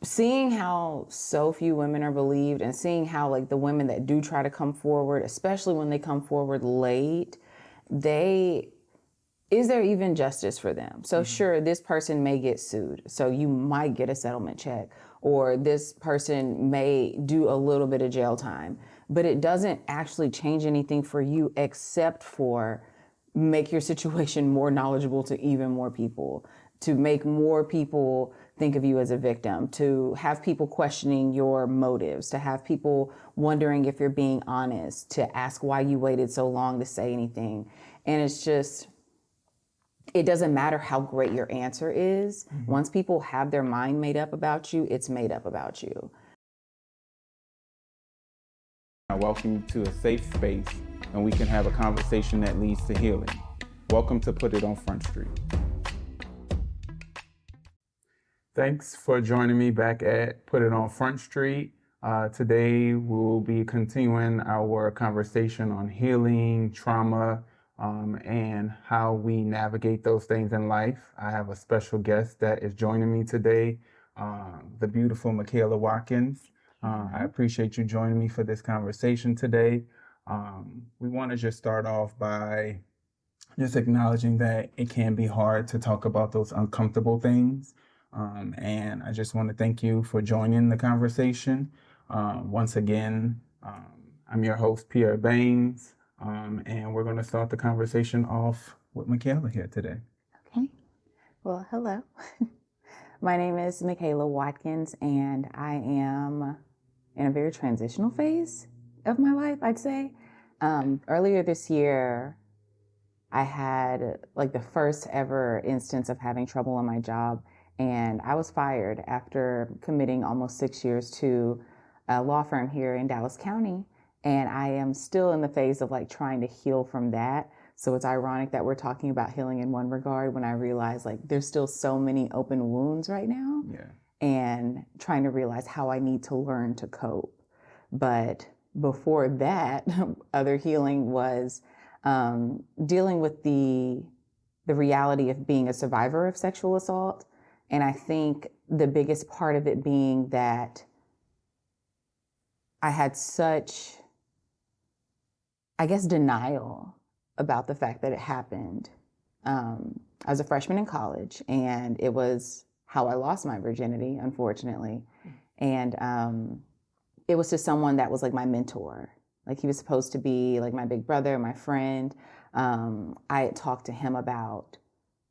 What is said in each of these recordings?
seeing how so few women are believed and seeing how like the women that do try to come forward, especially when they come forward late, they is there even justice for them? So sure, this person may get sued, so you might get a settlement check, or this person may do a little bit of jail time, but it doesn't actually change anything for you except for make your situation more knowledgeable to even more people, to make more people think of you as a victim, to have people questioning your motives, to have people wondering if you're being honest, to ask why you waited so long to say anything. And it's just, it doesn't matter how great your answer is. Once people have their mind made up about you, it's made up about you. I welcome you to a safe space and we can have a conversation that leads to healing. Welcome to Put It on Front Street. Thanks for joining me back at Put It on Front Street. Today we'll be continuing our conversation on healing, trauma, and how we navigate those things in life. I have a special guest that is joining me today, the beautiful Michaela Watkins. I appreciate you joining me for this conversation today. We want to just start off by just acknowledging that it can be hard to talk about those uncomfortable things. And I just want to thank you for joining the conversation. Once again, I'm your host, Pierre, and we're going to start the conversation off with Micaela here today. Okay. Well, hello. My name is Michaela Watkins, and I am in a very transitional phase of my life, I'd say. Earlier this year, I had like the first ever instance of having trouble on my job, and I was fired after committing almost 6 years to a law firm here in Dallas County. And I am still in the phase of like trying to heal from that. So it's ironic that we're talking about healing in one regard when I realize like there's still so many open wounds right now. Yeah. And trying to realize how I need to learn to cope. But before that, other healing was dealing with the reality of being a survivor of sexual assault. And I think the biggest part of it being that I had such, I guess, denial about the fact that it happened. I was a freshman in college, and it was how I lost my virginity, unfortunately. And it was to someone that was like my mentor. Like he was supposed to be like my big brother, my friend. I had talked to him about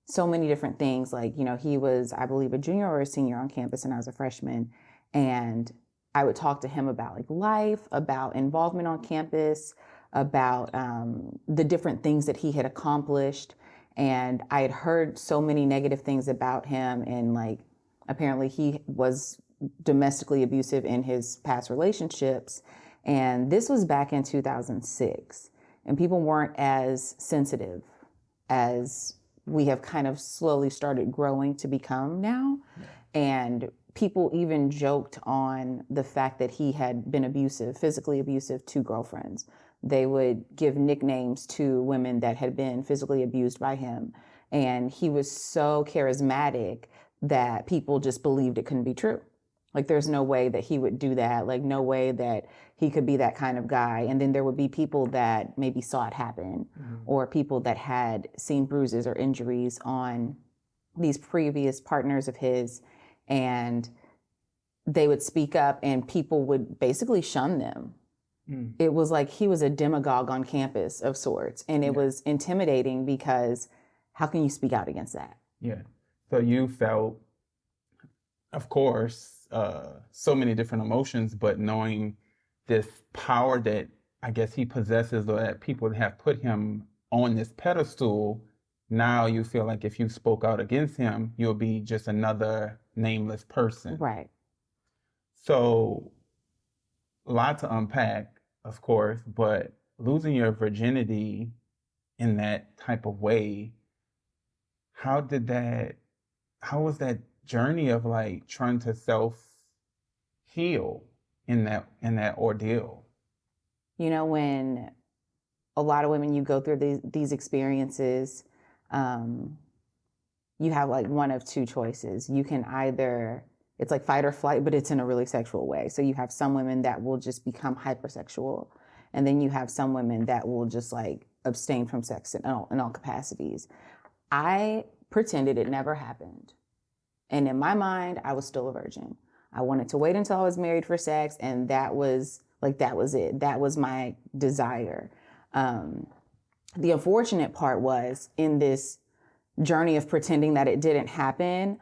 so many different things. Like, you know, he was, I believe, a junior or a senior on campus, and I was a freshman. And I would talk to him about like life, about involvement on campus, about the different things that he had accomplished. And I had heard so many negative things about him. And like, apparently he was domestically abusive in his past relationships. And this was back in 2006. And people weren't as sensitive as we have kind of slowly started growing to become now. Yeah. And people even joked on the fact that he had been abusive, physically abusive to girlfriends. They would give nicknames to women that had been physically abused by him. And he was so charismatic that people just believed it couldn't be true. Like, there's no way that he would do that. Like, no way that he could be that kind of guy. And then there would be people that maybe saw it happen, or people that had seen bruises or injuries on these previous partners of his. And they would speak up and people would basically shun them. It was like he was a demagogue on campus of sorts. And it was intimidating because how can you speak out against that? Yeah. So you felt, of course, so many different emotions, but knowing this power that I guess he possesses, or that people have put him on this pedestal, now you feel like if you spoke out against him, you'll be just another nameless person. Right. So, a lot to unpack, of course, but losing your virginity in that type of way, how was that journey of like trying to self heal in that ordeal? You know, when a lot of women, you go through these experiences, you have like one of two choices. You can either It's like fight or flight, but it's in a really sexual way. So you have some women that will just become hypersexual, and then you have some women that will just like abstain from sex in all capacities. I pretended it never happened. And in my mind, I was still a virgin. I wanted to wait until I was married for sex, and that was it. That was my desire. The unfortunate part was in this journey of pretending that it didn't happen,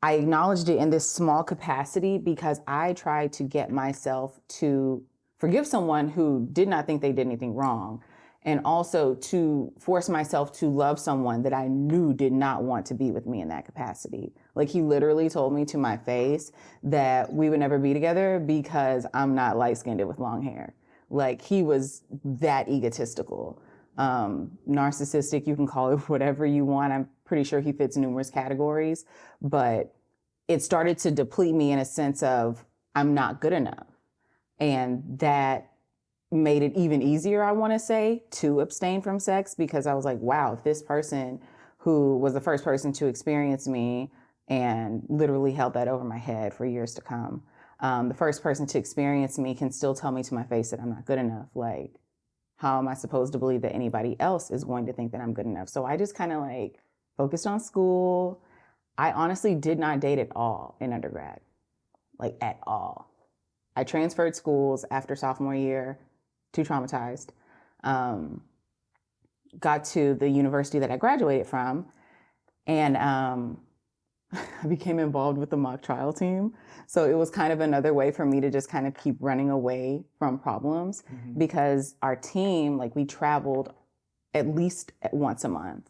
I acknowledged it in this small capacity because I tried to get myself to forgive someone who did not think they did anything wrong, and also to force myself to love someone that I knew did not want to be with me in that capacity. Like, he literally told me to my face that we would never be together because I'm not light-skinned with long hair. Like, he was that egotistical. Narcissistic, you can call it whatever you want. I'm pretty sure he fits numerous categories, but it started to deplete me in a sense of I'm not good enough. And that made it even easier, I want to say, to abstain from sex, because I was like, wow, if this person who was the first person to experience me and literally held that over my head for years to come, the first person to experience me can still tell me to my face that I'm not good enough. Like, how am I supposed to believe that anybody else is going to think that I'm good enough? So I just kind of like focused on school. I honestly did not date at all in undergrad, like at all. I transferred schools after sophomore year to traumatized. Got to the university that I graduated from, and I became involved with the mock trial team. So it was kind of another way for me to just kind of keep running away from problems, because our team, like, we traveled at least once a month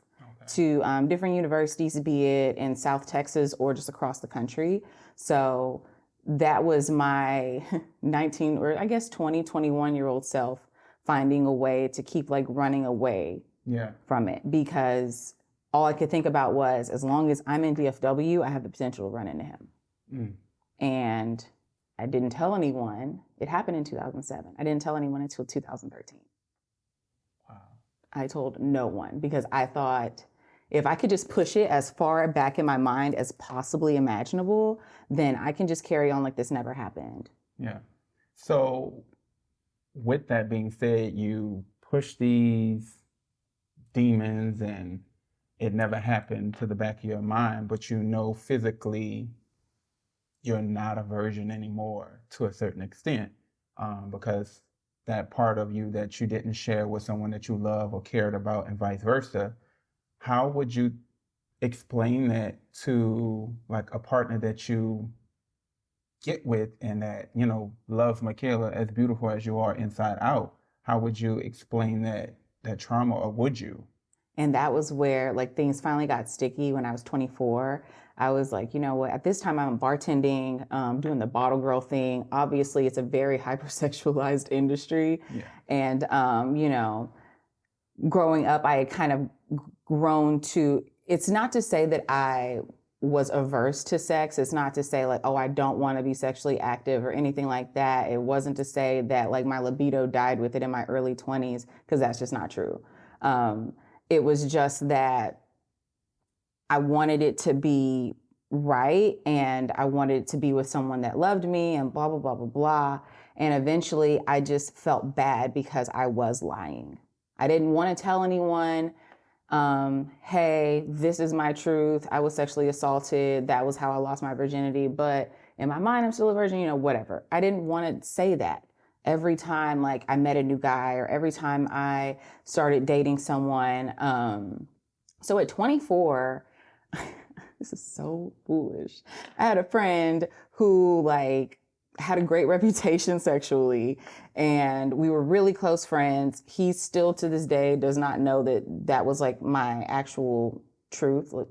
to different universities, be it in South Texas or just across the country. So that was my 19 or I guess 20, 21-year-old self finding a way to keep like running away from it, because all I could think about was, as long as I'm in DFW, I have the potential to run into him. And I didn't tell anyone. It happened in 2007. I didn't tell anyone until 2013. Wow. I told no one, because I thought if I could just push it as far back in my mind as possibly imaginable, then I can just carry on like this never happened. Yeah. So with that being said, you push these demons and it never happened to the back of your mind, but you know physically you're not a virgin anymore to a certain extent, because that part of you that you didn't share with someone that you love or cared about, and vice versa. How would you explain that to like a partner that you get with and that, you know, loves Micaela as beautiful as you are inside out? How would you explain that trauma, or would you? And that was where like things finally got sticky when I was 24. I was like, you know what, at this time I'm bartending, doing the bottle girl thing. Obviously, it's a very hypersexualized industry. Yeah. And, you know, growing up, I had kind of grown to, it's not to say that I was averse to sex. It's not to say like, oh, I don't want to be sexually active or anything like that. It wasn't to say that like my libido died with it in my early 20s, because that's just not true. It was just that I wanted it to be right, and I wanted it to be with someone that loved me, and blah, blah, blah, blah, blah. And eventually I just felt bad because I was lying. I didn't want to tell anyone, hey, this is my truth. I was sexually assaulted. That was how I lost my virginity. But in my mind, I'm still a virgin, you know, whatever. I didn't want to say that. Every time like I met a new guy, or every time I started dating someone. So at 24, this is so foolish. I had a friend who like had a great reputation sexually, and we were really close friends. He still to this day does not know that that was like my actual truth. Like,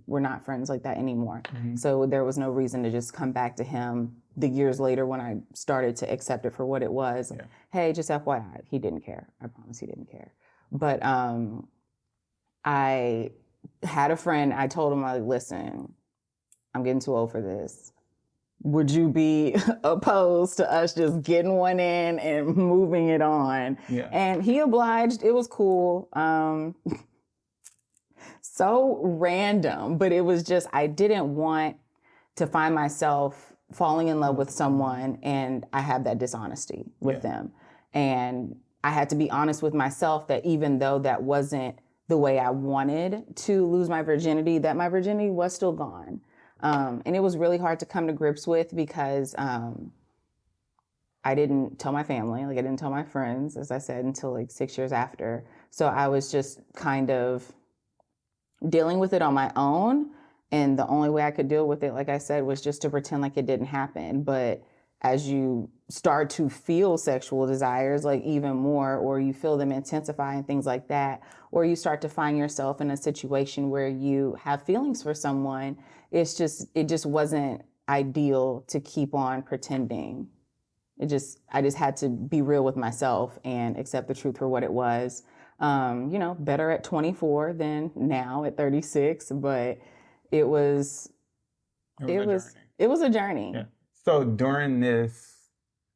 we're not friends like that anymore. So there was no reason to just come back to him the years later when I started to accept it for what it was. Yeah. Hey, just FYI, he didn't care. I promise he didn't care. But I had a friend, I told him, like, listen, I'm getting too old for this. Would you be opposed to us just getting one in and moving it on? Yeah. And he obliged. It was cool. So random, but it was just, I didn't want to find myself falling in love with someone and I have that dishonesty with them. And I had to be honest with myself that even though that wasn't the way I wanted to lose my virginity, that my virginity was still gone. And it was really hard to come to grips with because I didn't tell my family, like I didn't tell my friends, as I said, until like 6 years after. So I was just kind of dealing with it on my own. And the only way I could deal with it, like I said, was just to pretend like it didn't happen. But as you start to feel sexual desires, like even more, or you feel them intensify and things like that, or you start to find yourself in a situation where you have feelings for someone, it just wasn't ideal to keep on pretending. I just had to be real with myself and accept the truth for what it was. Better at 24 than now at 36, but it was it was a journey. Yeah. So during this,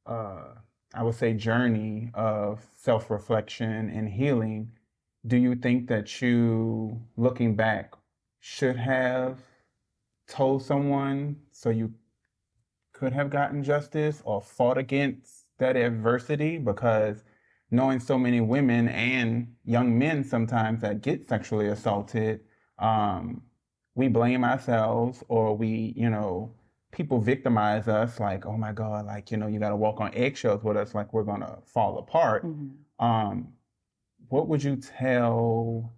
I would say, journey of self-reflection and healing, do you think that you, looking back, should have told someone so you could have gotten justice or fought against that adversity? Because knowing so many women and young men sometimes that get sexually assaulted, we blame ourselves, or people victimize us like, oh my God, like, you got to walk on eggshells with us, like we're going to fall apart. What would you tell,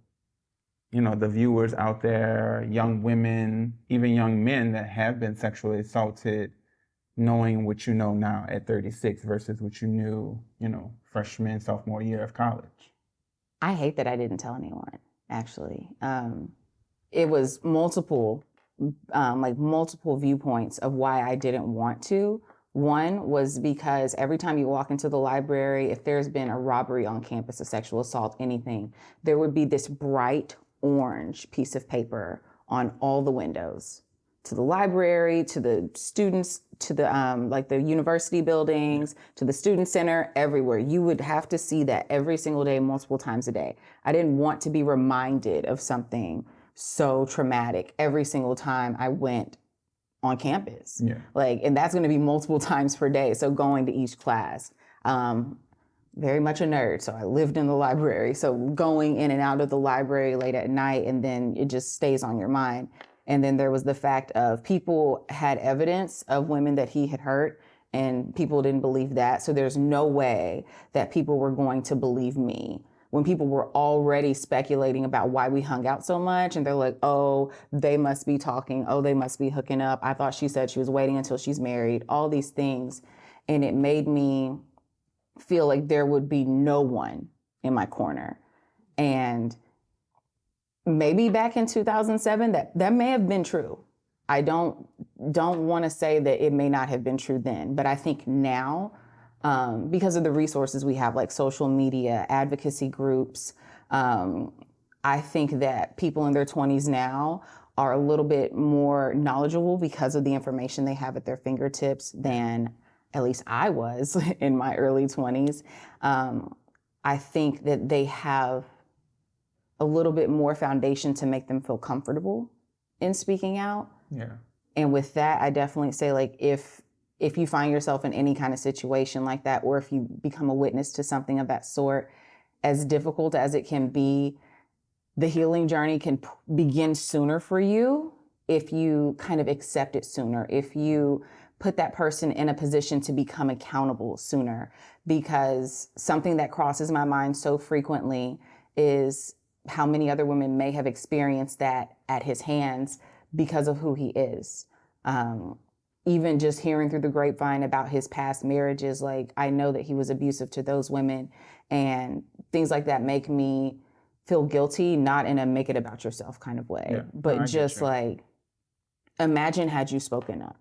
the viewers out there, young women, even young men that have been sexually assaulted, knowing what you know now at 36 versus what you knew, freshman, sophomore year of college? I hate that I didn't tell anyone, actually. It was multiple viewpoints of why I didn't want to. One was because every time you walk into the library, if there's been a robbery on campus, a sexual assault, anything, there would be this bright orange piece of paper on all the windows, to the library, to the students, to the the university buildings, to the student center, everywhere. You would have to see that every single day, multiple times a day. I didn't want to be reminded of something so traumatic every single time I went on campus. Yeah. And that's going to be multiple times per day. So going to each class. Very much a nerd, so I lived in the library. So going in and out of the library late at night, and then it just stays on your mind. And then there was the fact of people had evidence of women that he had hurt, and people didn't believe that. So there's no way that people were going to believe me when people were already speculating about why we hung out so much. And they're like, oh, they must be talking. Oh, they must be hooking up. I thought she said she was waiting until she's married, all these things. And it made me feel like there would be no one in my corner. And maybe back in 2007, that may have been true. I don't want to say that it may not have been true then, but I think now, because of the resources we have, like social media, advocacy groups, I think that people in their 20s now are a little bit more knowledgeable because of the information they have at their fingertips than at least I was in my early 20s. I think that they have a little bit more foundation to make them feel comfortable in speaking out. Yeah. And with that, I definitely say, like, if you find yourself in any kind of situation like that, or if you become a witness to something of that sort, as difficult as it can be, the healing journey can begin sooner for you if you kind of accept it sooner, if you put that person in a position to become accountable sooner. Because something that crosses my mind so frequently is how many other women may have experienced that at his hands because of who he is. Even just hearing through the grapevine about his past marriages, like, I know that he was abusive to those women, and things like that make me feel guilty, not in a make it about yourself kind of way, but just like, imagine had you spoken up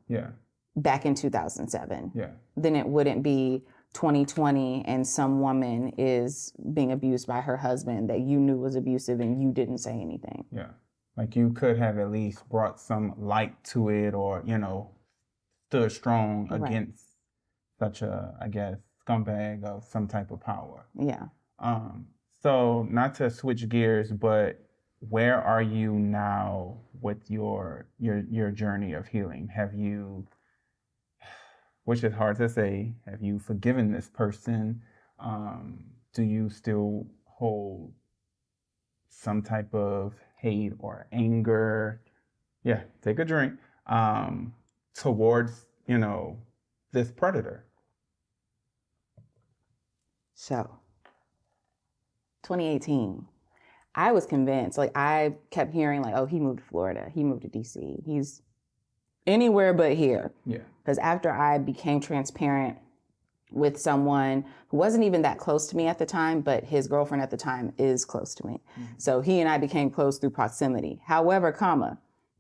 back in 2007, then it wouldn't be 2020 and some woman is being abused by her husband that you knew was abusive and you didn't say anything. Yeah. Like, you could have at least brought some light to it, or, stood strong against such a, I guess, scumbag of some type of power. Yeah. So not to switch gears, but where are you now with your journey of healing? Have you, which is hard to say, have you forgiven this person? Do you still hold some type of hate or anger? Yeah, take a drink. Towards, this predator. So, 2018, I was convinced, like I kept hearing like, oh, he moved to Florida, he moved to DC, he's anywhere but here. Yeah. Because after I became transparent with someone who wasn't even that close to me at the time, but his girlfriend at the time is close to me. Mm-hmm. So he and I became close through proximity. However,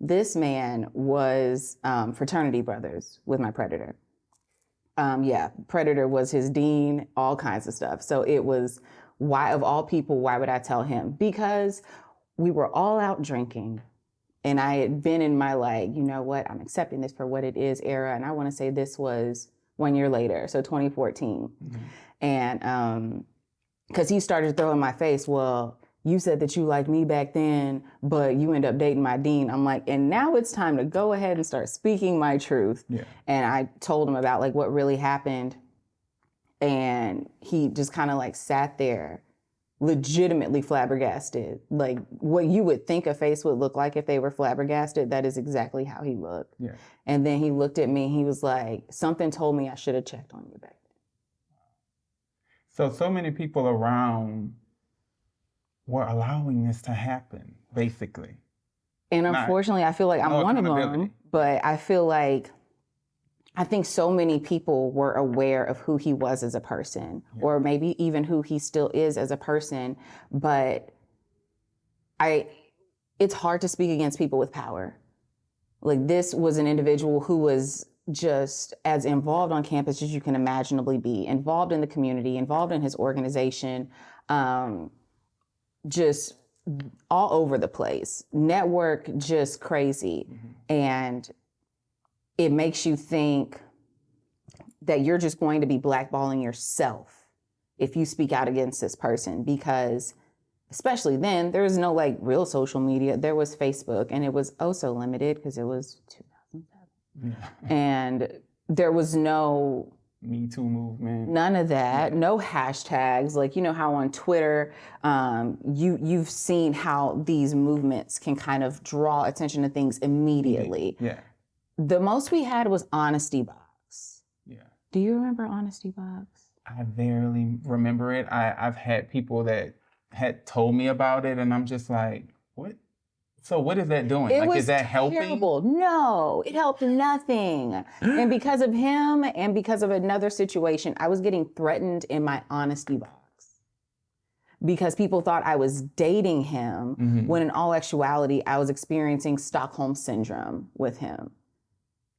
this man was fraternity brothers with my predator. Predator was his dean, all kinds of stuff. So it was, why of all people, why would I tell him? Because we were all out drinking. And I had been in my like, you know what, I'm accepting this for what it is era. And I want to say this was 1 year later, so 2014. Mm-hmm. And because he started throwing in my face, well, you said that you liked me back then, but you end up dating my dean. I'm like, and now it's time to go ahead and start speaking my truth. Yeah. And I told him about like what really happened. And he just kind of like sat there legitimately flabbergasted. Like what you would think a face would look like if they were flabbergasted, that is exactly how he looked. Yeah. And then he looked at me and he was like, something told me I should have checked on you back then. So many people around were allowing this to happen, basically. And unfortunately, I feel like I'm one of them, but I feel like I think so many people were aware of who he was as a person, or maybe even who he still is as a person, but it's hard to speak against people with power. Like this was an individual who was just as involved on campus as you can imaginably be, involved in the community, involved in his organization, just all over the place. Network just crazy. Mm-hmm. And it makes you think that you're just going to be blackballing yourself if you speak out against this person, because especially then, there was no like real social media. There was Facebook, and it was oh so limited because it was 2007. Yeah. And there was no Me Too movement. None of that. Yeah. No hashtags. Like, you know how on Twitter, you've seen how these movements can kind of draw attention to things immediately. Yeah. The most we had was Honesty Box. Yeah. Do you remember Honesty Box? I barely remember it. I've had people that had told me about it, and I'm just like, what? So what is that doing? It was is that terrible. Helping? No, it helped nothing. And because of him and because of another situation, I was getting threatened in my Honesty Box because people thought I was dating him, mm-hmm. when in all actuality, I was experiencing Stockholm Syndrome with him.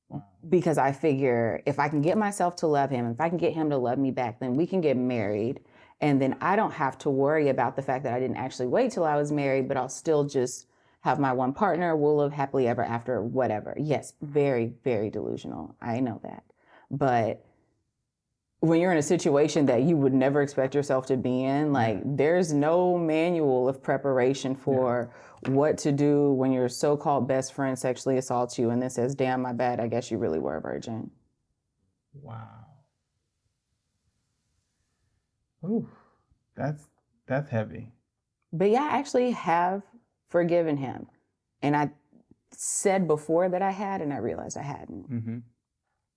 Wow. Because I figure if I can get myself to love him, if I can get him to love me back, then we can get married. And then I don't have to worry about the fact that I didn't actually wait till I was married, but I'll still just have my one partner, we'll live happily ever after, whatever. Yes, very, very delusional. I know that. But when you're in a situation that you would never expect yourself to be in, like there's no manual of preparation for what to do when your so-called best friend sexually assaults you and then says, damn, my bad, I guess you really were a virgin. Wow. Ooh, that's heavy. But yeah, I actually have forgiven him. And I said before that I had, and I realized I hadn't.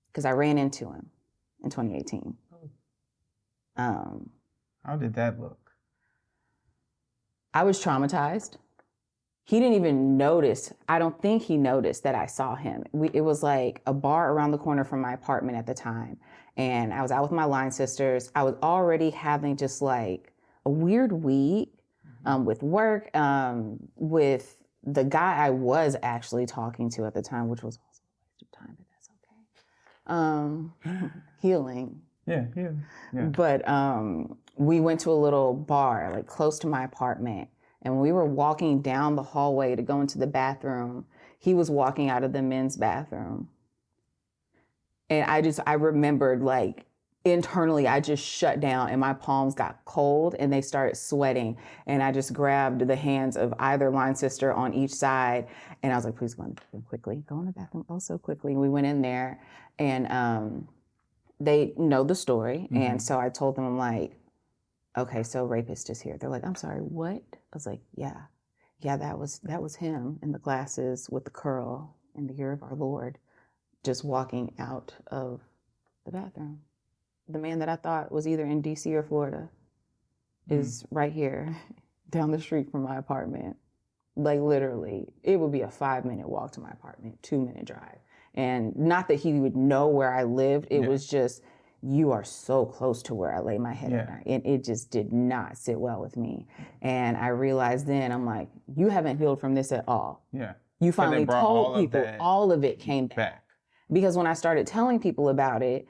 Because I ran into him in 2018. How did that look? I was traumatized. He didn't even notice. I don't think he noticed that I saw him. It was like a bar around the corner from my apartment at the time. And I was out with my line sisters. I was already having just like a weird week. With work, with the guy I was actually talking to at the time, which was also a waste of time, but that's okay. Healing. Yeah. But we went to a little bar, like close to my apartment. And when we were walking down the hallway to go into the bathroom, he was walking out of the men's bathroom. And I remembered like internally I just shut down and my palms got cold and they started sweating, and I just grabbed the hands of either line sister on each side, and I was like, please go in the bathroom quickly, go in the bathroom oh so quickly. And we went in there, and they know the story, and so I told them, I'm like, okay, so rapist is here. They're like, I'm sorry, what? I was like, yeah, that was him in the glasses with the curl in the year of our Lord, just walking out of the bathroom. The man that I thought was either in DC or Florida is right here down the street from my apartment. Like literally, it would be a 5-minute walk to my apartment, 2-minute drive. And not that he would know where I lived, it was just, you are so close to where I lay my head at night. And it just did not sit well with me. And I realized then, I'm like, you haven't healed from this at all. Yeah. You finally told people, all of it came back. Because when I started telling people about it,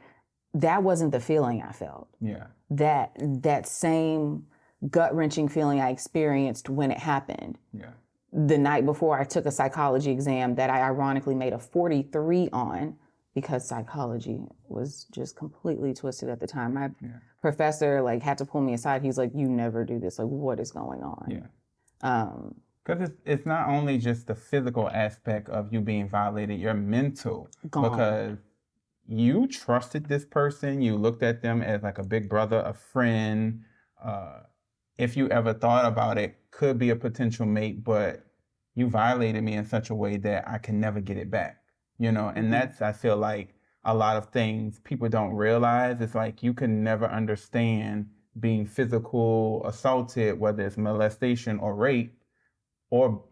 that wasn't the feeling I felt. Yeah. That same gut-wrenching feeling I experienced when it happened. Yeah. The night before, I took a psychology exam that I ironically made a 43 on, because psychology was just completely twisted at the time. My professor had to pull me aside. He's like, you never do this. Like, what is going on? Yeah. Because it's not only just the physical aspect of you being violated, your mental. Gone. Because you trusted this person, you looked at them as like a big brother, a friend. If you ever thought about it, could be a potential mate, but you violated me in such a way that I can never get it back, and that's, I feel like, a lot of things people don't realize. It's like you can never understand being physical assaulted, whether it's molestation or rape, or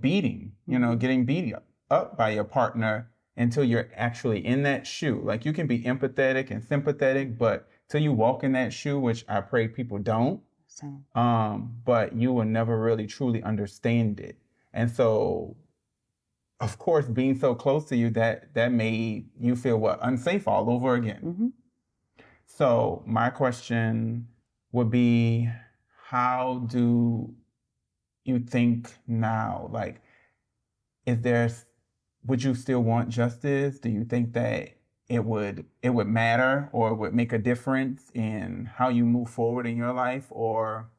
beating, getting beat up by your partner, until you're actually in that shoe. Like, you can be empathetic and sympathetic, but till you walk in that shoe, which I pray people don't, but you will never really truly understand it. And so, of course, being so close to you, that made you feel unsafe all over again. So my question would be, how do you think now? Like, would you still want justice? Do you think that it would matter, or would make a difference in how you move forward in your life, or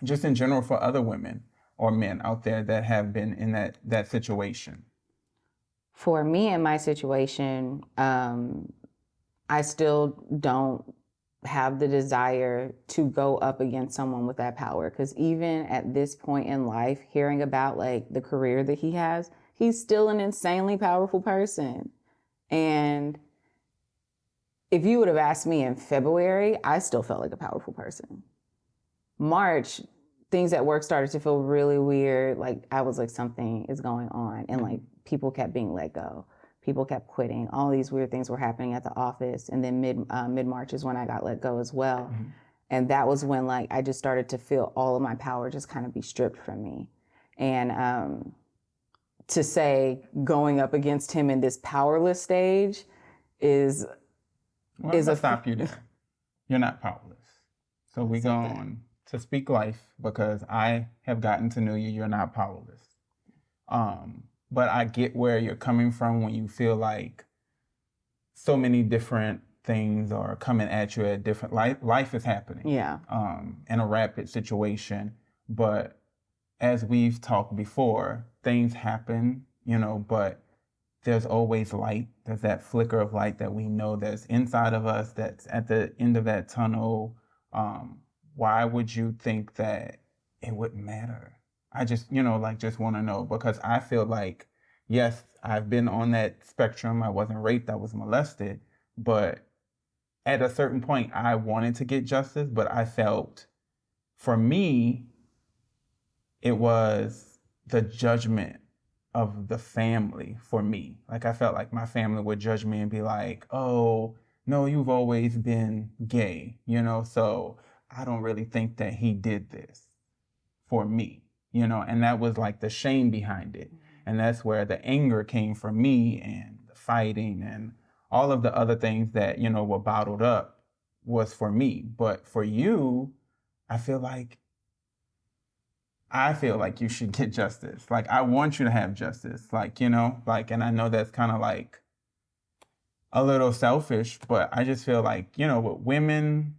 just in general for other women or men out there that have been in that situation? For me, in my situation, I still don't have the desire to go up against someone with that power, because even at this point in life, hearing about the career that he has, he's still an insanely powerful person. And if you would have asked me in February, I still felt like a powerful person. March, things at work started to feel really weird. I was like, something is going on. And people kept being let go. People kept quitting. All these weird things were happening at the office. And then mid-March is when I got let go as well. And that was when I just started to feel all of my power just kind of be stripped from me. And to say going up against him in this powerless stage is... Let's stop you there. You're not powerless. So we're going to speak life, because I have gotten to know you. You're not powerless. But I get where you're coming from when you feel like so many different things are coming at you at different... Life is happening. Yeah. In a rapid situation. But as we've talked before, things happen, but there's always light. There's that flicker of light that we know that's inside of us, that's at the end of that tunnel. Why would you think that it wouldn't matter? I just, just want to know, because I feel like, yes, I've been on that spectrum. I wasn't raped, I was molested, but at a certain point, I wanted to get justice, but I felt, for me, it was the judgment of the family for me. I felt like my family would judge me and be like, oh, no, you've always been gay, so I don't really think that he did this for me, and that was the shame behind it. And that's where the anger came from me, and the fighting and all of the other things that, were bottled up was for me. But for you, I feel like you should get justice. I want you to have justice. And I know that's kind of a little selfish, but I just feel like, with women,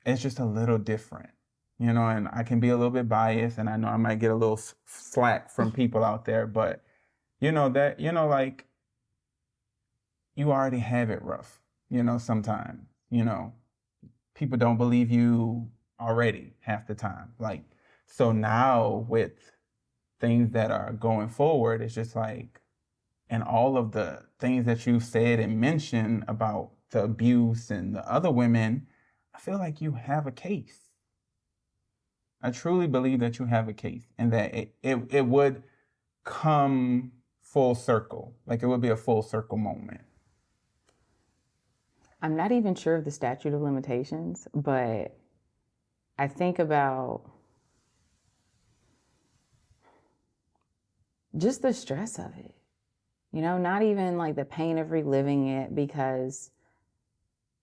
it's just a little different, and I can be a little bit biased, and I know I might get a little slack from people out there, but like, you already have it rough, sometimes, people don't believe you already half the time. Like, so now with things that are going forward, it's just like, and all of the things that you said and mentioned about the abuse and the other women, I feel like you have a case. I truly believe that you have a case, and that it would come full circle. Like, it would be a full circle moment. I'm not even sure of the statute of limitations, but I think about just the stress of it. Not even like the pain of reliving it, because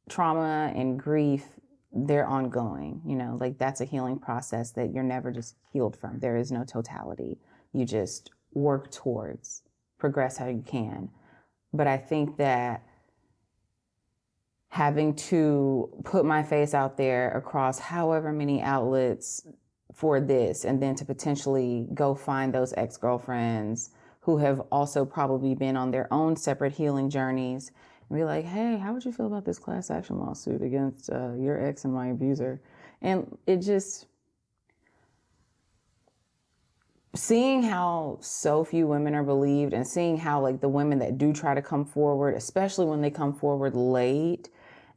trauma and grief, they're ongoing. Like, that's a healing process that you're never just healed from. There is no totality. You just work towards, progress how you can. But I think that having to put my face out there across however many outlets for this, and then to potentially go find those ex-girlfriends who have also probably been on their own separate healing journeys, and be like, hey, how would you feel about this class action lawsuit against your ex and my abuser? And it just, seeing how so few women are believed, and seeing how, like, the women that do try to come forward, especially when they come forward late,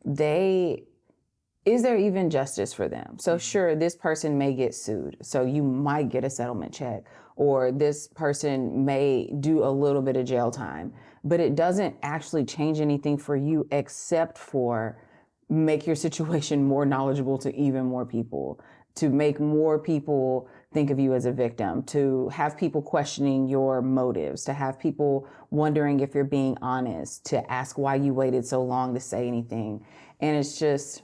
is there even justice for them? So sure, this person may get sued, so you might get a settlement check, or this person may do a little bit of jail time, but it doesn't actually change anything for you, except for make your situation more knowledgeable to even more people, to make more people think of you as a victim, to have people questioning your motives, to have people wondering if you're being honest, to ask why you waited so long to say anything. And it's just,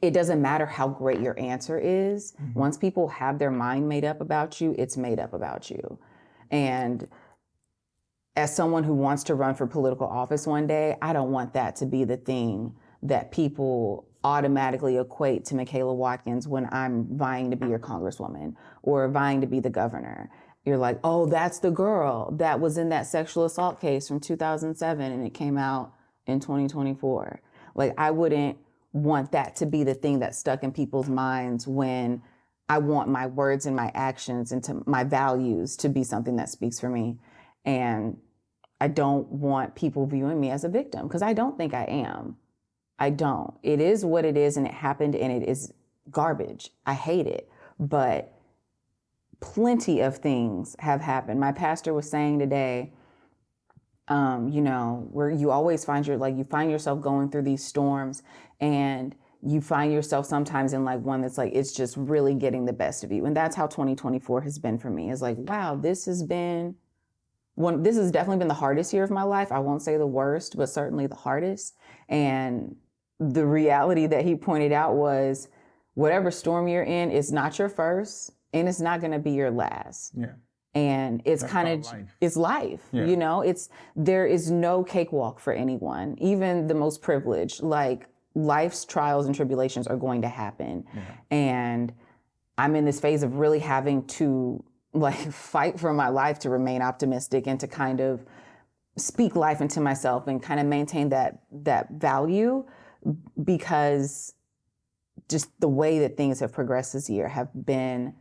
it doesn't matter how great your answer is. Mm-hmm. Once people have their mind made up about you, it's made up about you. And as someone who wants to run for political office one day, I don't want that to be the thing that people automatically equate to Michaela Watkins when I'm vying to be your congresswoman or vying to be the governor. You're like, oh, that's the girl that was in that sexual assault case from 2007 and it came out in 2024. Like, I wouldn't want that to be the thing that's stuck in people's minds, when I want my words and my actions and to my values to be something that speaks for me. And I don't want people viewing me as a victim, because I don't think I am. I don't. It is what it is, and it happened, and it is garbage. I hate it. But plenty of things have happened. My pastor was saying today, where you always find you find yourself going through these storms, and you find yourself sometimes in like one that's like, it's just really getting the best of you. And that's how 2024 has been for me. It's like, wow, this has definitely been the hardest year of my life. I won't say the worst, but certainly the hardest. And the reality that he pointed out was, whatever storm you're in, it's not your first, and it's not going to be your last. Yeah. And it's it's life. Yeah. There is no cakewalk for anyone, even the most privileged. Like, life's trials and tribulations are going to happen. Yeah. And I'm in this phase of really having to fight for my life to remain optimistic and to kind of speak life into myself and kind of maintain that value, because just the way that things have progressed this year have been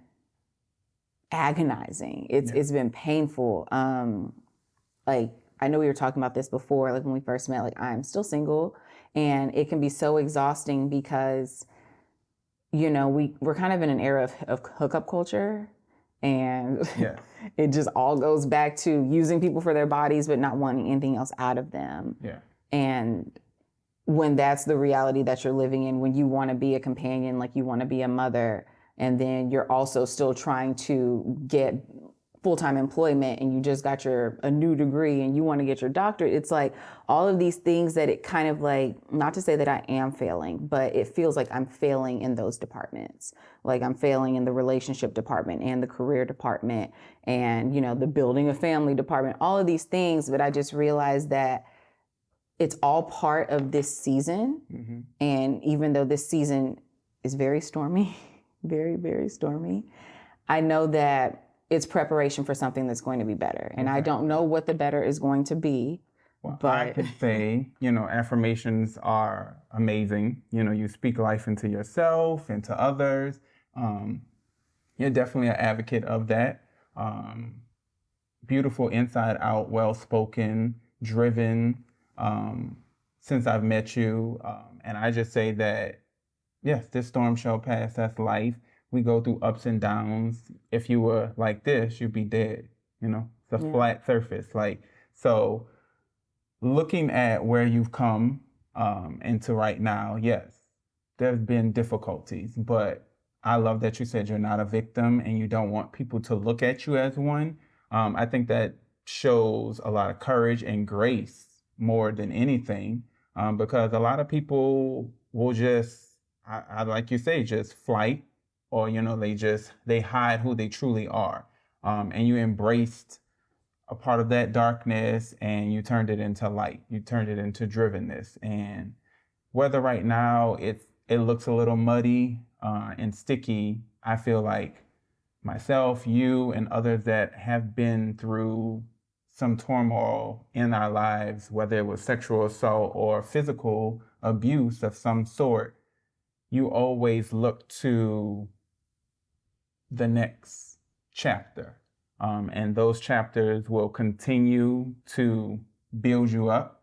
agonizing. It's been painful. I know we were talking about this before, like when we first met, like, I'm still single, and it can be so exhausting because, we're kind of in an era of hookup culture, and yeah. It just all goes back to using people for their bodies, but not wanting anything else out of them. Yeah. And when that's the reality that you're living in, when you want to be a companion, like you want to be a mother, and then you're also still trying to get full-time employment, and you just got a new degree and you want to get your doctorate, it's like all of these things that it kind of like, not to say that I am failing, but it feels like I'm failing in those departments. Like, I'm failing in the relationship department and the career department and, the building a family department, all of these things. But I just realized that it's all part of this season. Mm-hmm. And even though this season is very stormy, very, very stormy, I know that it's preparation for something that's going to be better. And I don't know what the better is going to be. Well, but I can say, affirmations are amazing. You speak life into yourself, into others. You're definitely an advocate of that. Beautiful inside out, well spoken, driven, since I've met you. And I just say that, yes, this storm shall pass. That's life. We go through ups and downs. If you were like this, you'd be dead. It's a flat surface. So looking at where you've come into right now, yes, there's been difficulties, but I love that you said you're not a victim and you don't want people to look at you as one. I think that shows a lot of courage and grace more than anything, because a lot of people will just, I like you say, just flight, or they hide who they truly are, and you embraced a part of that darkness and you turned it into light. You turned it into drivenness. And whether right now it looks a little muddy and sticky, I feel like myself, you, and others that have been through some turmoil in our lives, whether it was sexual assault or physical abuse of some sort, you always look to the next chapter. And those chapters will continue to build you up.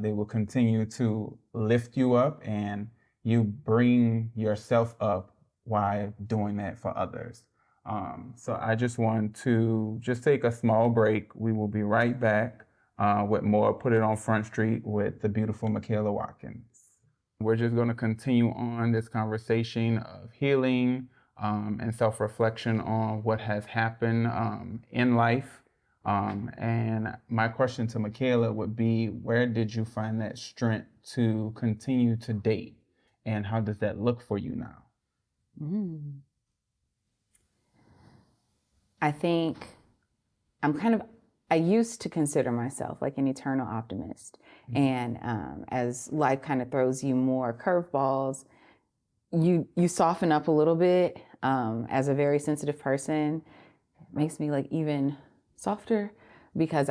They will continue to lift you up, and you bring yourself up while doing that for others. So I just want to just take a small break. We will be right back with more Put It on Front Street with the beautiful Michaela Watkins. We're just going to continue on this conversation of healing, and self-reflection on what has happened in life. And my question to Micaela would be, where did you find that strength to continue to date? And how does that look for you now? I think I used to consider myself like an eternal optimist. And as life kind of throws you more curveballs, you soften up a little bit. As a very sensitive person, it makes me like even softer because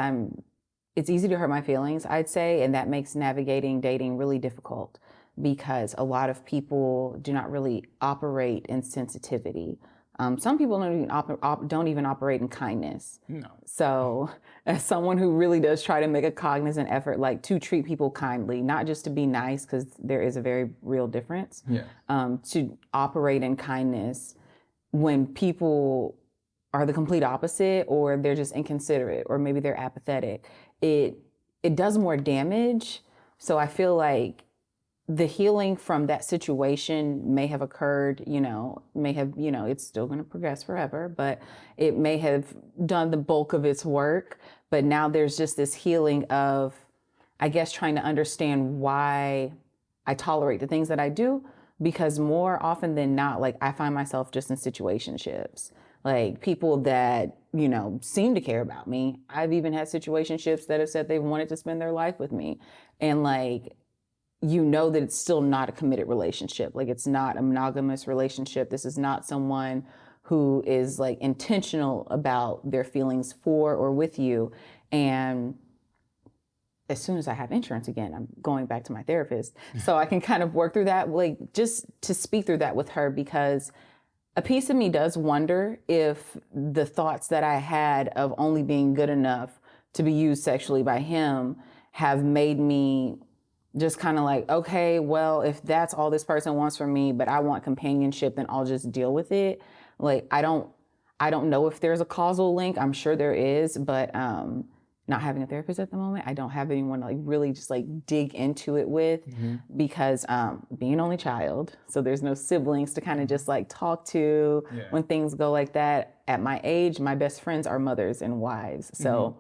it's easy to hurt my feelings, I'd say, and that makes navigating dating really difficult because a lot of people do not really operate in sensitivity. Some people don't even operate in kindness. No. So as someone who really does try to make a cognizant effort, like to treat people kindly, not just to be nice, because there is a very real difference, to operate in kindness when people are the complete opposite, or they're just inconsiderate, or maybe they're apathetic, it does more damage. So I feel like the healing from that situation may have occurred, it's still going to progress forever, but it may have done the bulk of its work. But now there's just this healing of, I guess, trying to understand why I tolerate the things that I do, because more often than not, like I find myself just in situationships, like people that, seem to care about me. I've even had situationships that have said they wanted to spend their life with me. And like, that it's still not a committed relationship. Like it's not a monogamous relationship. This is not someone who is like intentional about their feelings for or with you. And as soon as I have insurance again, I'm going back to my therapist. So I can kind of work through that, like just to speak through that with her, because a piece of me does wonder if the thoughts that I had of only being good enough to be used sexually by him have made me just kind of like, okay, well, if that's all this person wants from me, but I want companionship, then I'll just deal with it. Like, I don't know if there's a causal link. I'm sure there is, but not having a therapist at the moment, I don't have anyone to like really just like dig into it with, because being an only child, so there's no siblings to kind of just like talk to when things go like that. At my age, my best friends are mothers and wives. So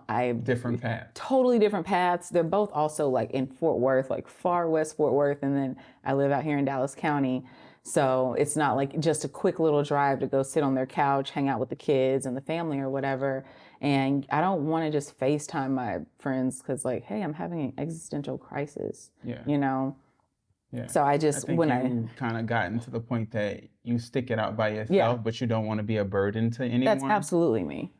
I different paths. Totally different paths. They're both also like in Fort Worth, like far west Fort Worth, and then I live out here in Dallas County. So it's not like just a quick little drive to go sit on their couch, hang out with the kids and the family or whatever. And I don't want to just FaceTime my friends because, like, hey, I'm having an existential crisis, Yeah. you know? Yeah. So I I just, think you kind of gotten to the point that you stick it out by yourself, but you don't want to be a burden to that's anyone. absolutely me.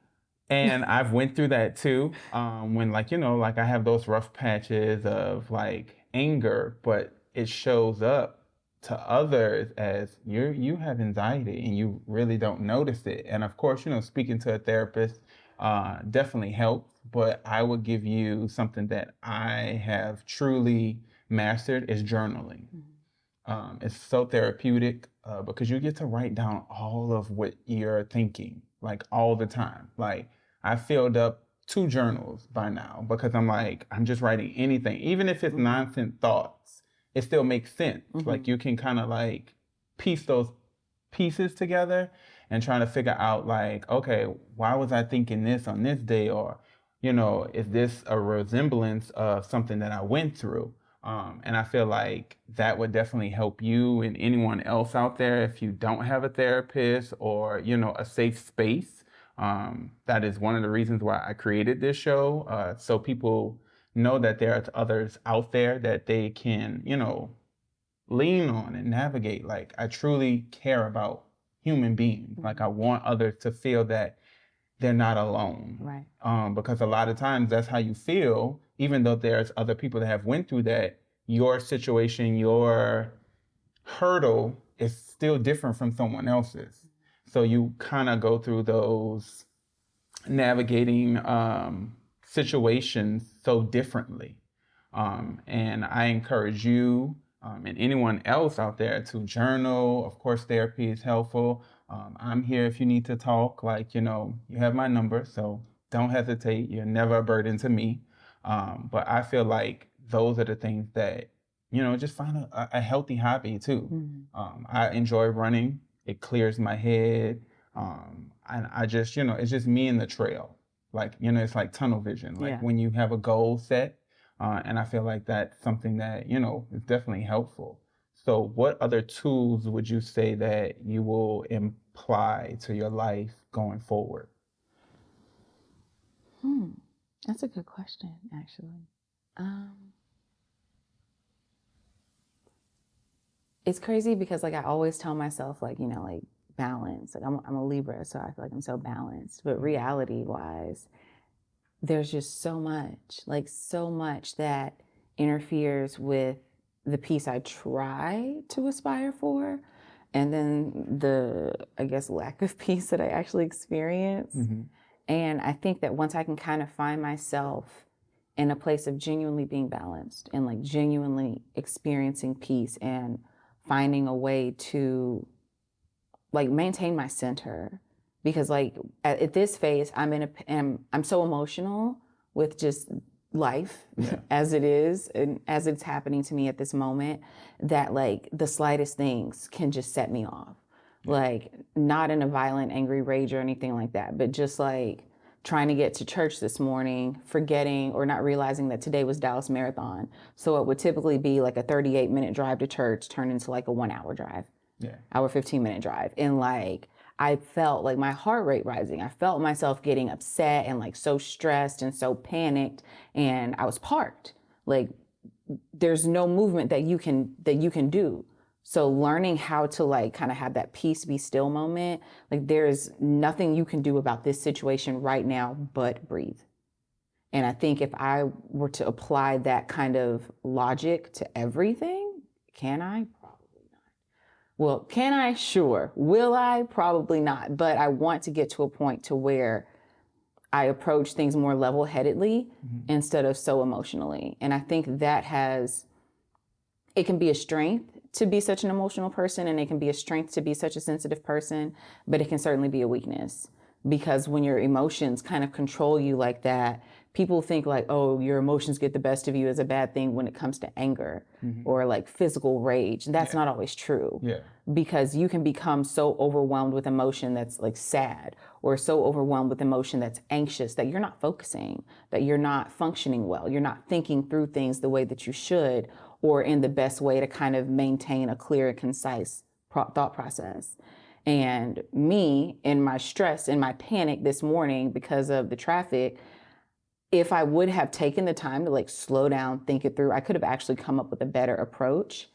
And I've went through that too. When like, like I have those rough patches of like anger, but it shows up to others as you have anxiety and you really don't notice it. And of course, speaking to a therapist definitely helps, but I would give you something that I have truly mastered is journaling. It's so therapeutic because you get to write down all of what you're thinking, like all the time. Like I filled up 2 journals by now because I'm just writing anything, even if it's nonsense thoughts, it still makes sense. Like you can kind of like piece those pieces together and trying to figure out like, okay, why was I thinking this on this day? Or, is this a resemblance of something that I went through? And I feel like that would definitely help you and anyone else out there if you don't have a therapist or, a safe space. That is one of the reasons why I created this show. So people know that there are others out there that they can, lean on and navigate. Like I truly care about human beings. Like I want others to feel that they're not alone. Right. Because a lot of times that's how you feel, even though there's other people that have went through that, your situation, your hurdle is still different from someone else's. So you kind of go through those navigating situations so differently. And I encourage you and anyone else out there to journal. Of course, therapy is helpful. I'm here if you need to talk. Like, you have my number, so don't hesitate. You're never a burden to me. But I feel like those are the things that, just find a healthy hobby too. I enjoy running. It clears my head. And I just, it's just me and the trail. Like, it's like tunnel vision. Like when you have a goal set, and I feel like that's something that, is definitely helpful. So what other tools would you say that you will apply to your life going forward? That's a good question, actually. It's crazy because like I always tell myself like, like balance. Like I'm a Libra, so I feel like I'm so balanced. But reality wise, there's just so much that interferes with the peace I try to aspire for. And then I guess, lack of peace that I actually experience. And I think that once I can kind of find myself in a place of genuinely being balanced and like genuinely experiencing peace and finding a way to like maintain my center, because like at this phase I'm so emotional with just life as it is and as it's happening to me at this moment that like the slightest things can just set me off. Like not in a violent angry rage or anything like that, but just like trying to get to church this morning, forgetting or not realizing that today was Dallas Marathon. So it would typically be like a 38-minute drive to church turned into like a 1-hour drive. Hour 15-minute drive. And like I felt like my heart rate rising. I felt myself getting upset and like so stressed and so panicked, and I was parked. Like there's no movement that you can do. So learning how to like kind of have that peace be still moment, like there's nothing you can do about this situation right now but breathe. And I think if I were to apply that kind of logic to everything, can I? Well, can I? Sure. Will I? Probably not. But I want to get to a point to where I approach things more level-headedly instead of so emotionally. And I think it can be a strength to be such an emotional person, and it can be a strength to be such a sensitive person, but it can certainly be a weakness. Because when your emotions kind of control you like that, people think like, oh, your emotions get the best of you is a bad thing when it comes to anger or like physical rage. And that's not always true. Because you can become so overwhelmed with emotion that's like sad, or so overwhelmed with emotion that's anxious, that you're not focusing, that you're not functioning well, you're not thinking through things the way that you should, or in the best way to kind of maintain a clear and concise thought process. And me, in my stress, in my panic this morning because of the traffic, if I would have taken the time to like slow down, think it through, I could have actually come up with a better approach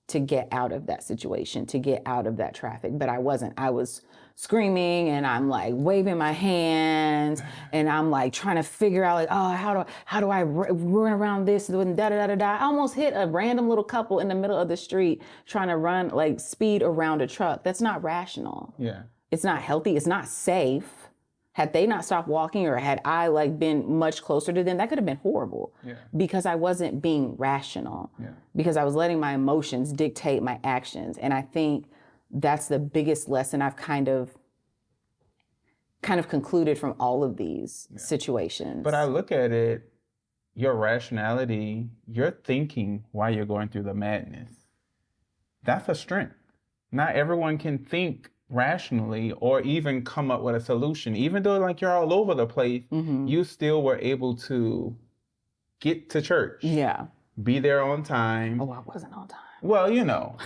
to get out of that situation, to get out of that traffic. But I wasn't. I was screaming and I'm like waving my hands and I'm like trying to figure out like, oh, how do I run around this and da da da da da. I almost hit a random little couple in the middle of the street trying to run like speed around a truck. That's not rational. Yeah. It's not healthy. It's not safe. Had they not stopped walking or had I like been much closer to them, that could have been horrible. Yeah. Because I wasn't being rational. Yeah. Because I was letting my emotions dictate my actions. And I think that's the biggest lesson I've kind of concluded from all of these situations. But I look at it, your rationality, your thinking while you're going through the madness, that's a strength. Not everyone can think rationally or even come up with a solution. Even though like you're all over the place, you still were able to get to church. Yeah. Be there on time. Oh, I wasn't on time. Well, you know,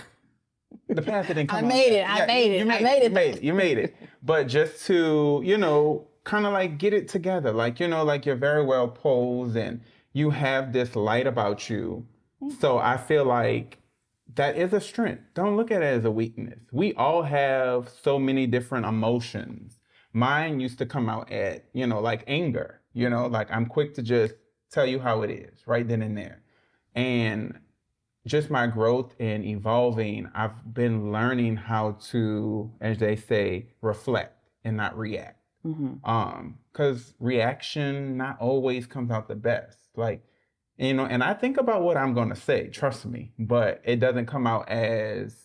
the pastor didn't come I made it. You made it. But just to, you know, kind of like get it together. Like, you know, like you're very well posed and you have this light about you. So I feel like that is a strength. Don't look at it as a weakness. We all have so many different emotions. Mine used to come out at, you know, like anger, you know, like I'm quick to just tell you how it is right then and there. And just my growth and evolving, I've been learning how to, as they say, reflect and not react. Because reaction not always comes out the best. Like, you know, and I think about what I'm going to say, trust me, but it doesn't come out as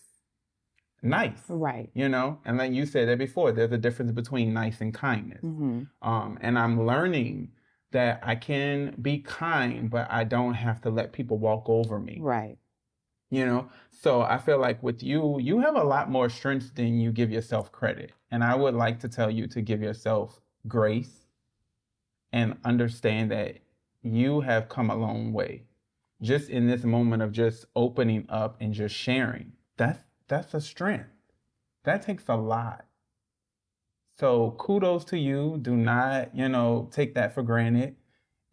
nice. Right. You know, and like you said that before, there's a difference between nice and kindness. And I'm learning that I can be kind, but I don't have to let people walk over me. Right. You know, so I feel like with you, you have a lot more strength than you give yourself credit. And I would like to tell you to give yourself grace and understand that you have come a long way. Just in this moment of just opening up and just sharing, that's a strength. That takes a lot. So kudos to you. Do not, you know, take that for granted.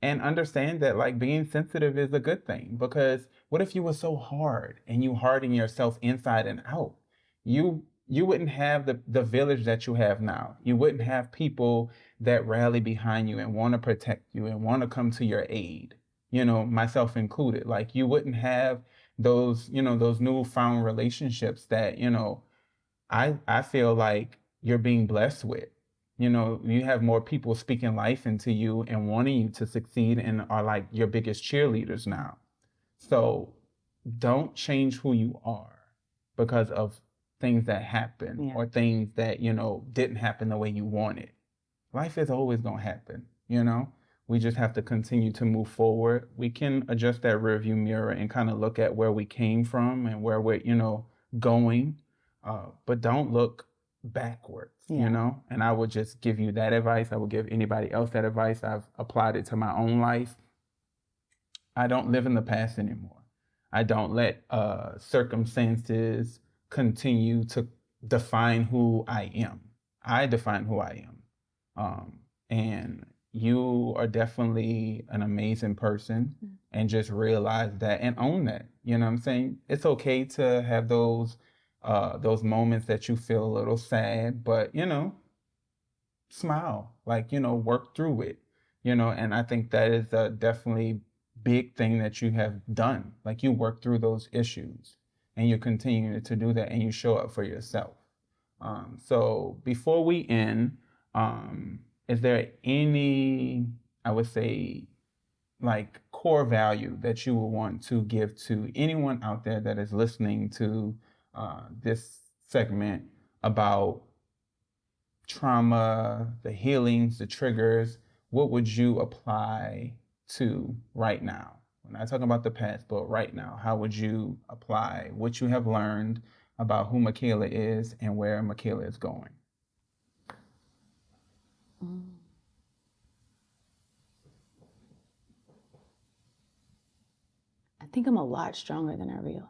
And understand that like being sensitive is a good thing, because what if you were so hard and you harden yourself inside and out? You wouldn't have the village that you have now. You wouldn't have people that rally behind you and want to protect you and want to come to your aid, you know, myself included. Like you wouldn't have those, you know, those newfound relationships that, you know, I feel like you're being blessed with. You know, you have more people speaking life into you and wanting you to succeed and are like your biggest cheerleaders now. So don't change who you are because of things that happen or things that, you know, didn't happen the way you wanted. Life is always going to happen, you know? We just have to continue to move forward. We can adjust that rearview mirror and kind of look at where we came from and where we're, you know, going. But don't look backwards, you know? And I would just give you that advice. I would give anybody else that advice. I've applied it to my own life. I don't live in the past anymore. I don't let circumstances continue to define who I am. I define who I am. And you are definitely an amazing person, and just realize that and own that. You know what I'm saying? It's okay to have those moments that you feel a little sad, but you know, smile, like, you know, work through it, you know. And I think that is a definitely big thing that you have done. Like you work through those issues and you continue to do that and you show up for yourself. So before we end, is there any, I would say, like core value that you would want to give to anyone out there that is listening to this segment about trauma, the healings, the triggers? What would you apply to right now? We're not talking about the past, but right now, how would you apply what you have learned about who Micaela is and where Micaela is going? I think I'm a lot stronger than I realize.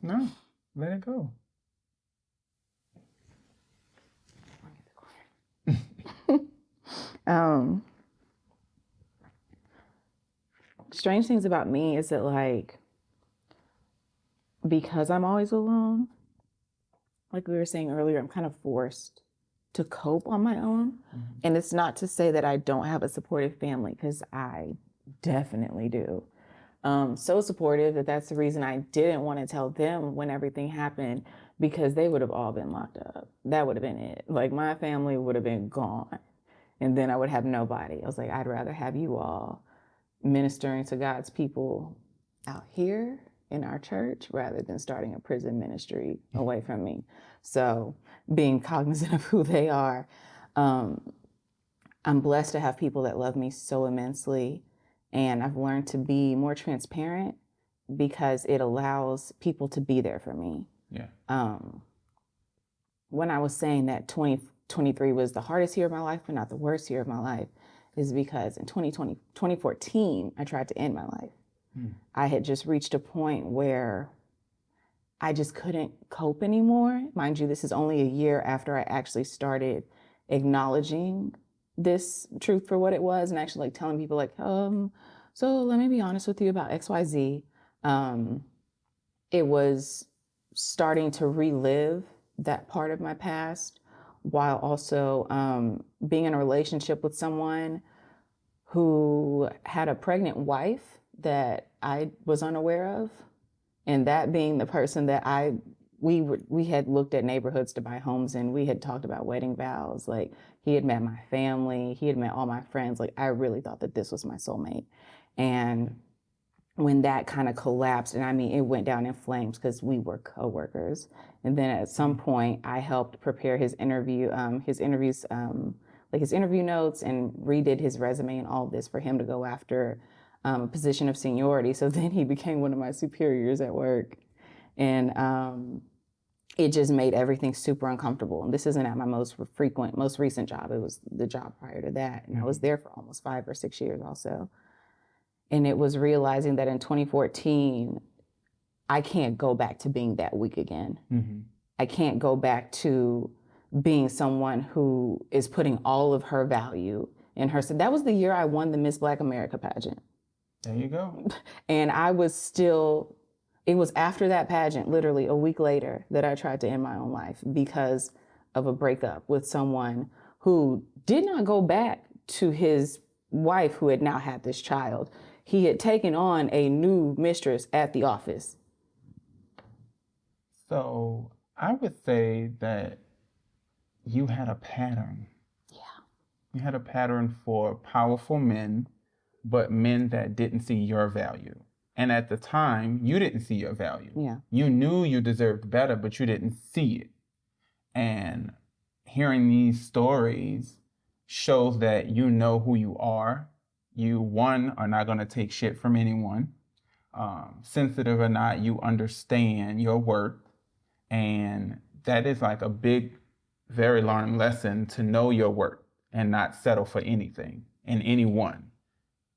No, let it go. Strange things about me is that, like, because I'm always alone, like we were saying earlier, I'm kind of forced to cope on my own. And it's not to say that I don't have a supportive family, because I definitely do. So supportive that that's the reason I didn't want to tell them when everything happened, because they would have all been locked up. That would have been it. Like, my family would have been gone, and then I would have nobody. I was like, I'd rather have you all ministering to God's people out here in our church rather than starting a prison ministry away from me. So being cognizant of who they are, I'm blessed to have people that love me so immensely. And I've learned to be more transparent because it allows people to be there for me. Yeah. When I was saying that 2023 was the hardest year of my life, but not the worst year of my life, is because in 2014, I tried to end my life. I had just reached a point where I just couldn't cope anymore. Mind you, this is only a year after I actually started acknowledging this truth for what it was, and actually, like, telling people, like, so let me be honest with you about XYZ. It was starting to relive that part of my past, while also being in a relationship with someone who had a pregnant wife that I was unaware of, and that being the person that we had looked at neighborhoods to buy homes in. We had talked about wedding vows. Like, he had met my family, he had met all my friends. Like, I really thought that this was my soulmate. And when that kind of collapsed, and I mean, it went down in flames because we were coworkers. And then at some point, I helped prepare his interviews, like his interview notes, and redid his resume and all of this for him to go after a position of seniority. So then he became one of my superiors at work. And it just made everything super uncomfortable. And this isn't at my most recent job. It was the job prior to that. And I was there for almost 5 or 6 years also. And it was realizing that in 2014, I can't go back to being that weak again. I can't go back to being someone who is putting all of her value in her. So that was the year I won the Miss Black America pageant. There you go. And I was still, it was after that pageant, literally a week later, that I tried to end my own life because of a breakup with someone who did not go back to his wife who had now had this child. He had taken on a new mistress at the office. So I would say that you had a pattern. Yeah. You had a pattern for powerful men, but men that didn't see your value. And at the time, you didn't see your value. Yeah. You knew you deserved better, but you didn't see it. And hearing these stories shows that you know who you are. You, one, are not going to take shit from anyone. Sensitive or not, you understand your worth. And that is like a big, very learned lesson, to know your worth and not settle for anything and anyone.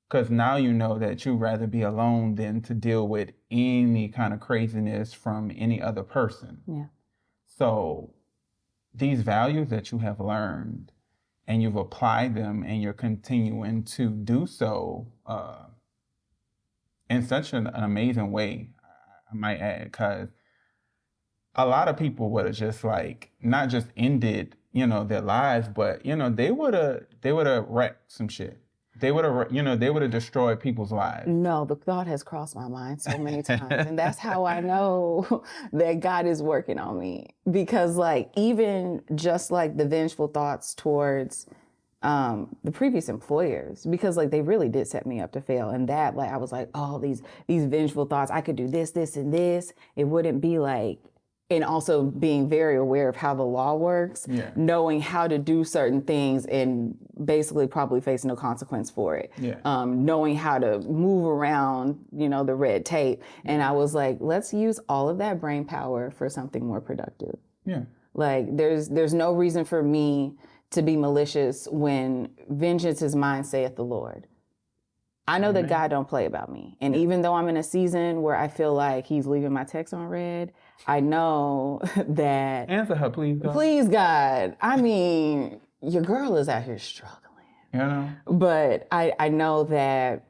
Because now you know that you'd rather be alone than to deal with any kind of craziness from any other person. Yeah. So these values that you have learned and you've applied them, and you're continuing to do so in such an amazing way, I might add, because a lot of people would have just, like, not just ended, their lives, but, they would have wrecked some shit. They would have destroyed people's lives. No, the thought has crossed my mind so many times. And that's how I know that God is working on me. Because, like, even just like the vengeful thoughts towards the previous employers, because, like, they really did set me up to fail. And that, like, I was like, oh, these vengeful thoughts, I could do this, this, and this. It wouldn't be like, and also being very aware of how the law works, knowing how to do certain things and basically probably face no consequence for it. Knowing how to move around, the red tape. And I was like, let's use all of that brain power for something more productive. Yeah. Like, there's no reason for me to be malicious when vengeance is mine, saith the Lord. I know that Amen. God don't play about me. And Yeah. even though I'm in a season where I feel like he's leaving my text on red, I know that, Answer her, please, God. please, God. I mean, your girl is out here struggling. You know? But I know that,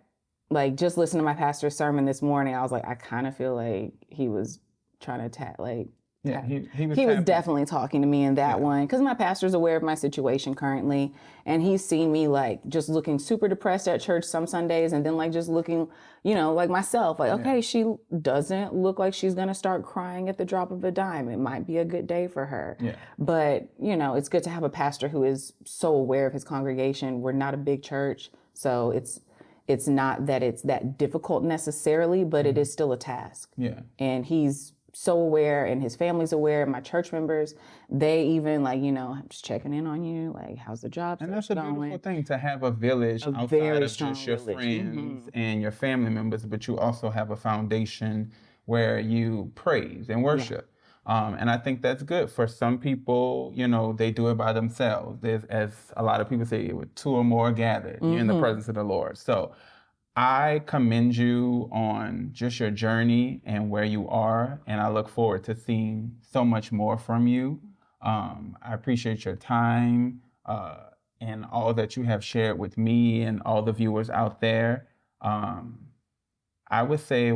like, just listening to my pastor's sermon this morning, I was like, I kind of feel like he was trying to attack, like, Yeah, he was he was tapping. definitely talking to me in that Yeah. one, because my pastor's aware of my situation currently, and he's seen me like just looking super depressed at church some Sundays, and then like just looking, you know, like myself, like, okay, she doesn't look like she's gonna start crying at the drop of a dime. It might be a good day for her. Yeah. But you know, it's good to have a pastor who is so aware of his congregation. We're not a big church, so it's not that it's that difficult necessarily, but it is still a task. Yeah. And he's so aware, and his family's aware, my church members, they even like, you know, just checking in on you, like, how's the job search And that's a going? beautiful thing, to have a village outside very of strong just your village. friends and your family members, but you also have a foundation where you praise and worship. And I think that's good. For some people, you know, they do it by themselves. There's, as a lot of people say, with two or more gathered, you're in the presence of the Lord. So I commend you on just your journey and where you are, and I look forward to seeing so much more from you. I appreciate your time and all that you have shared with me and all the viewers out there. I would say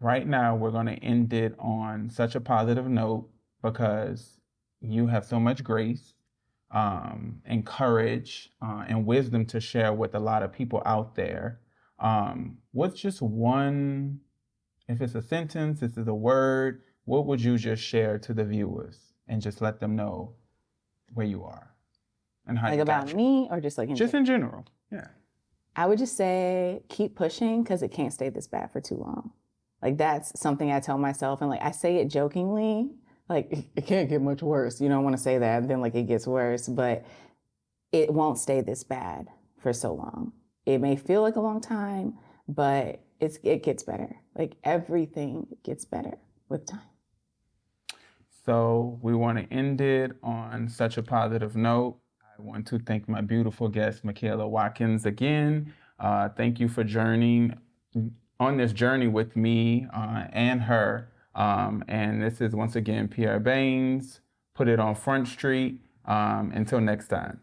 right now we're going to end it on such a positive note, because you have so much grace and courage and wisdom to share with a lot of people out there. What's just one, if it's a sentence, if it's a word, what would you just share to the viewers and just let them know where you are and how Like you about got me, or just like in just in general? Yeah. I would just say keep pushing, because it can't stay this bad for too long. Like, that's something I tell myself, and like I say it jokingly, like it can't get much worse. You don't want to say that, and then like it gets worse, but it won't stay this bad for so long. It may feel like a long time, but it gets better. Like, everything gets better with time. So we want to end it on such a positive note. I want to thank my beautiful guest, Michaela Watkins, again. Thank you for journeying on this journey with me and her. And this is once again Pierre Baines. Put it on Front Street. Until next time.